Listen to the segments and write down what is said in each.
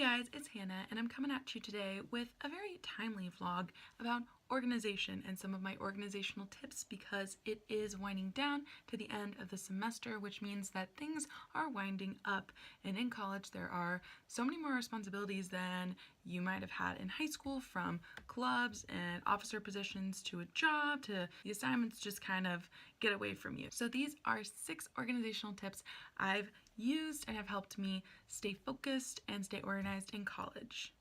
guys, it's Hannah and I'm coming at you today with a very timely vlog about organization and some of my organizational tips because it is winding down to the end of the semester, which means that things are winding up. And in college there are so many more responsibilities than you might have had in high school, from clubs and officer positions to a job to the assignments just kind of get away from you. So these are 6 organizational tips I've used and have helped me stay focused and stay organized in college.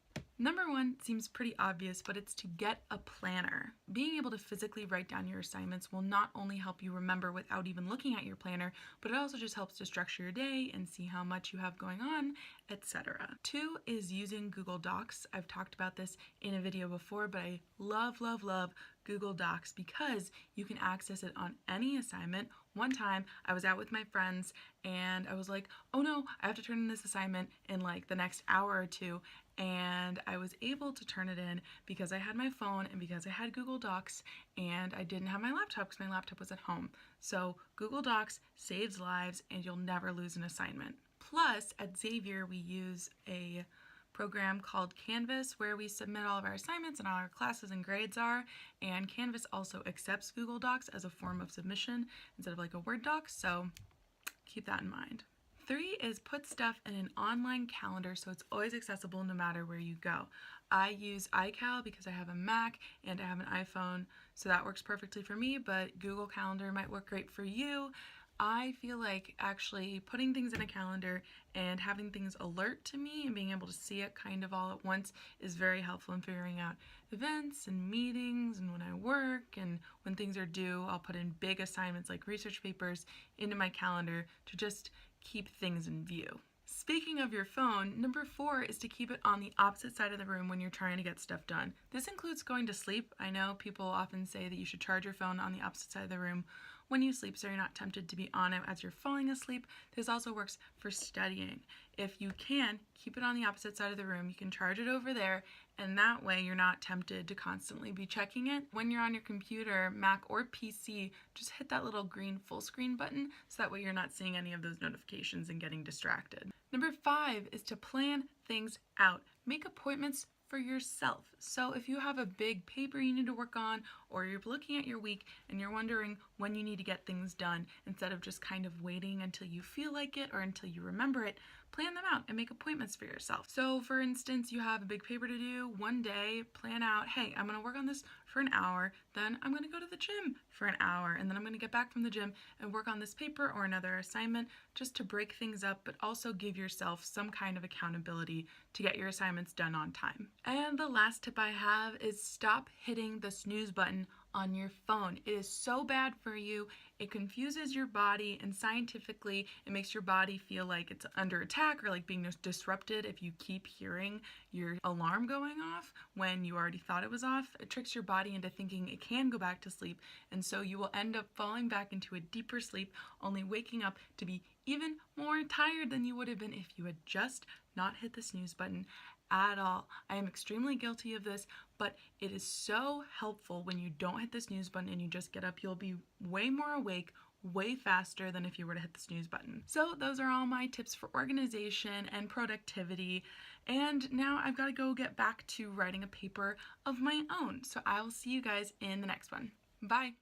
Number 1 seems pretty obvious, but it's to get a planner. Being able to physically write down your assignments will not only help you remember without even looking at your planner, but it also just helps to structure your day and see how much you have going on, etc. 2 is using Google Docs. I've talked about this in a video before, but I love Google Docs because you can access it on any assignment. One time I was out with my friends and I was like, oh no, I have to turn in this assignment in like the next hour or two, and I was able to turn it in because I had my phone and because I had Google Docs, and I didn't have my laptop because my laptop was at home. So Google Docs saves lives and you'll never lose an assignment. Plus, at Xavier we use a program called Canvas where we submit all of our assignments and all our classes and grades are, and Canvas also accepts Google Docs as a form of submission instead of like a Word doc, so keep that in mind. 3 is put stuff in an online calendar so it's always accessible no matter where you go. I use iCal because I have a Mac and I have an iPhone, so that works perfectly for me, but Google Calendar might work great for you. I feel like actually putting things in a calendar and having things alert to me and being able to see it kind of all at once is very helpful in figuring out events and meetings and when I work, and when things are due, I'll put in big assignments like research papers into my calendar to just keep things in view. Speaking of your phone, number 4 is to keep it on the opposite side of the room when you're trying to get stuff done. This includes going to sleep. I know people often say that you should charge your phone on the opposite side of the room when you sleep so you're not tempted to be on it as you're falling asleep. This also works for studying. If you can, keep it on the opposite side of the room. You can charge it over there, and that way you're not tempted to constantly be checking it. When you're on your computer, Mac or PC, just hit that little green full screen button so that way you're not seeing any of those notifications and getting distracted. Number 5 is to plan things out. Make appointments for yourself. So if you have a big paper you need to work on, or you're looking at your week and you're wondering when you need to get things done, instead of just kind of waiting until you feel like it or until you remember it, plan them out and make appointments for yourself. So for instance, you have a big paper to do one day, plan out, hey, I'm gonna work on this for an hour, then I'm gonna go to the gym for an hour, and then I'm gonna get back from the gym and work on this paper or another assignment, just to break things up, but also give yourself some kind of accountability to get your assignments done on time. And the last tip I have is stop hitting the snooze button on your phone. It is so bad for you. It confuses your body, and scientifically it makes your body feel like it's under attack or like being disrupted if you keep hearing your alarm going off when you already thought it was off. It tricks your body into thinking it can go back to sleep, and so you will end up falling back into a deeper sleep, only waking up to be even more tired than you would have been if you had just not hit the snooze button at all. I am extremely guilty of this, but it is so helpful when you don't hit the snooze button and you just get up. You'll be way more awake, way faster than if you were to hit the snooze button. So those are all my tips for organization and productivity. And now I've got to go get back to writing a paper of my own. So I will see you guys in the next one. Bye.